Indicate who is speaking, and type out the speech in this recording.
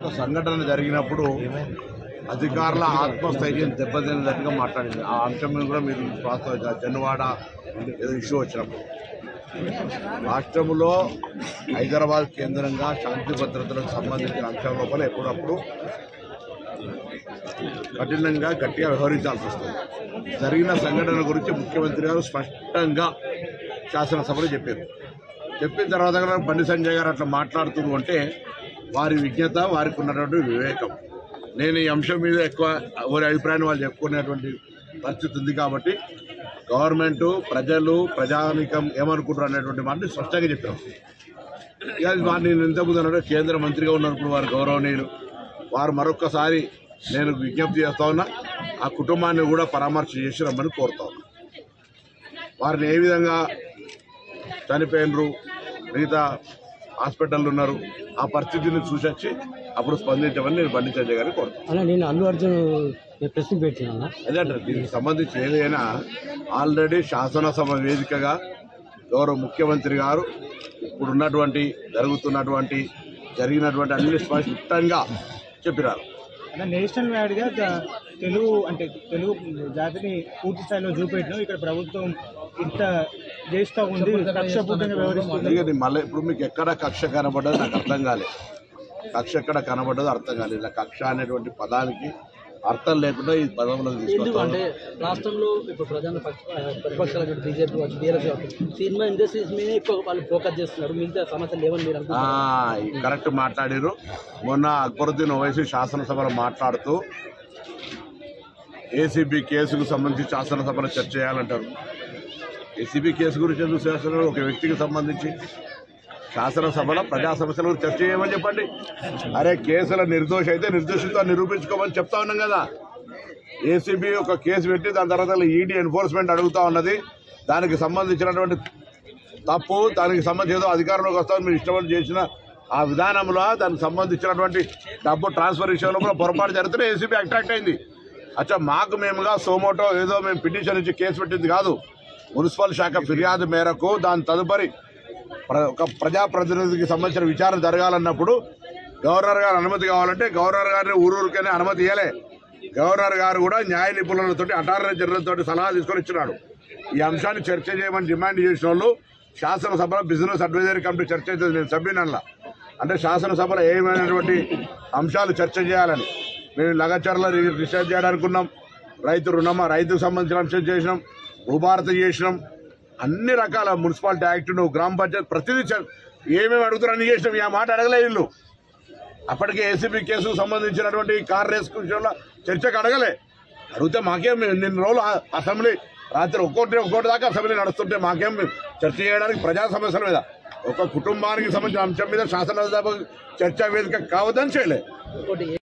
Speaker 1: సంఘటన జరిగినప్పుడు అధికారుల ఆత్మస్థైర్యం దెబ్బతిన్నట్టుగా మాట్లాడింది. ఆ అంశం మీద కూడా మీరు జన్వాడ ఏదో ఇష్యూ వచ్చినప్పుడు రాష్ట్రంలో హైదరాబాద్ కేంద్రంగా శాంతి భద్రతలకు సంబంధించిన అంశం లోపల ఎప్పుడప్పుడు కఠినంగా గట్టిగా వ్యవహరించాల్సి వస్తుంది. జరిగిన సంఘటన గురించి ముఖ్యమంత్రి గారు స్పష్టంగా శాసనసభలో చెప్పారు. చెప్పిన తర్వాత బండి సంజయ్ గారు అట్లా మాట్లాడుతున్నారు అంటే వారి విజ్ఞత, వారికి ఉన్నటువంటి వివేకం. నేను ఈ అంశం మీద ఎక్కువ ఎవరి అభిప్రాయాన్ని వాళ్ళు చెప్పుకునేటువంటి పరిస్థితి ఉంది కాబట్టి గవర్నమెంట్, ప్రజలు, ప్రజానీకం ఏమనుకుంటారు అనేటువంటి మాటని స్పష్టంగా చెప్పాం. ఇక నేను ఇంతకుముందు అన్నాడు కేంద్ర మంత్రిగా ఉన్నప్పుడు వారు గౌరవనీయులు, వారు మరొక్కసారి నేను విజ్ఞప్తి చేస్తా ఉన్నా, ఆ కుటుంబాన్ని కూడా పరామర్శ చేసి రమ్మని కోరుతా ఉన్నా. వారిని ఏ విధంగా చనిపోయినరు, మిగతా హాస్పిటల్ ఉన్నారు, ఆ పరిస్థితిని చూసొచ్చి అప్పుడు స్పందించమని నేను బండి సంజయ్ గారిని కోరుతాను.
Speaker 2: నేను అల్లు అర్జున్ ప్రశ్న పెట్టినా
Speaker 1: అదే అంటారు. దీనికి సంబంధించి ఏదైనా ఆల్రెడీ శాసనసభ వేదికగా గౌరవ ముఖ్యమంత్రి గారు ఇప్పుడున్నటువంటి జరిగినటువంటి అన్ని స్పష్టంగా చెప్పినారు.
Speaker 3: నేషనల్ వైడ్గా తెలుగు జాతిని పూర్తి స్థాయిలో చూపెట్టినాం. ఇక్కడ ప్రభుత్వం ఇంత చేస్తూ ఉంది, కక్షపూర్తంగా వ్యవహరిస్తుంది.
Speaker 1: ఇక మళ్ళీ ఇప్పుడు మీకు ఎక్కడ కక్ష కనబడ్డది నాకు అర్థం కాలేదు. కక్ష ఎక్కడ కనబడ్డదో అర్థం కాలేదు. ఇలా కక్ష అనేటువంటి పదానికి అర్థం లేకుండా ఈ పదంలో
Speaker 2: అంటే రాష్ట్రంలో ఇప్పుడు ప్రధాన ప్రతిపక్షాలు బీజేపీ, బీఆర్ఎస్ సినిమా ఇండస్ట్రీస్ మీద ఎక్కువ వాళ్ళు ఫోకస్ చేస్తున్నారు. మిగతా సమస్యలు ఏమని మీరు
Speaker 1: కరెక్ట్ మాట్లాడారు. మొన్న అక్బరుద్దీన్ ఓవైసీ శాసనసభలో మాట్లాడుతూ ఏసీబీ కేసుకు సంబంధించి శాసనసభలో చర్చ చేయాలంటారు. ఏసీబీ కేసు గురించి ఎందుకు శాసనసభలో ఒక వ్యక్తికి సంబంధించి శాసనసభలో ప్రజా సమస్యల గురించి చర్చ చేయమని చెప్పండి. అరే కేసుల నిర్దోష అయితే నిర్దోషితో నిరూపించుకోమని చెప్తా ఉన్నాం కదా. ఏసీబీ ఒక కేసు పెట్టి దాని తర్వాత ఈడీ ఎన్ఫోర్స్మెంట్ అడుగుతా ఉన్నది. దానికి సంబంధించినటువంటి తప్పు, దానికి సంబంధించి ఏదో అధికారంలోకి వస్తామని మీరు ఇష్టపడి చేసిన ఆ విధానంలో దానికి సంబంధించినటువంటి డబ్బు ట్రాన్స్ఫర్ విషయంలో కూడా పొరపాటు జరిగితే ఏసీబీ అట్రాక్ట్ అయింది. అచ్చా మాకు మేముగా సోమోటో ఏదో మేము పిటిషన్ ఇచ్చి కేసు పెట్టింది కాదు. మున్సిపల్ శాఖ ఫిర్యాదు మేరకు దాని తదుపరి ఒక ప్రజాప్రతినిధికి సంబంధించిన విచారణ జరగాలన్నప్పుడు గవర్నర్ గారు అనుమతి కావాలంటే గవర్నర్ గారిని ఊరూరికనే అనుమతి ఇవ్వలే. గవర్నర్ గారు కూడా న్యాయ నిపుణులతో, అటార్నీ జనరల్ తోటి సలహా తీసుకొని ఇచ్చినాడు. ఈ అంశాన్ని చర్చ చేయమని డిమాండ్ చేసిన వాళ్ళు శాసనసభలో బిజినెస్ అడ్వైజరీ కమిటీ చర్చ అవుతుంది. నేను సభ్యునల్లా అంటే శాసనసభలో ఏమైనటువంటి అంశాలు చర్చ చేయాలని మేము లగచర్ల రీసెర్చ్ చేయడానుకున్నాం. రైతుకు సంబంధించిన అంశం చేసినాం, భూభారత చేసినాం, అన్ని రకాల మున్సిపాలిటీ యాక్ట్, గ్రామ పంచాయతీ ప్రతిదీ ఏమేమి అడుగుతారు అన్ని చేసినాం. ఈ మాట అడగలే వీళ్ళు. అప్పటికే ఏసీబీ కేసుకు సంబంధించినటువంటి కార్ రేస్ విషయంలో చర్చకు అడగలే. అడిగితే మాకేం నిన్న రోజులు అసెంబ్లీ రాత్రి ఒక్కోటి దాకా అసెంబ్లీ నడుస్తుంటే మాకేం చర్చ చేయడానికి ప్రజా సమస్యల మీద ఒక కుటుంబానికి సంబంధించిన అంశం మీద శాసనసభ చర్చా వేదిక కావద్దని చేయలే.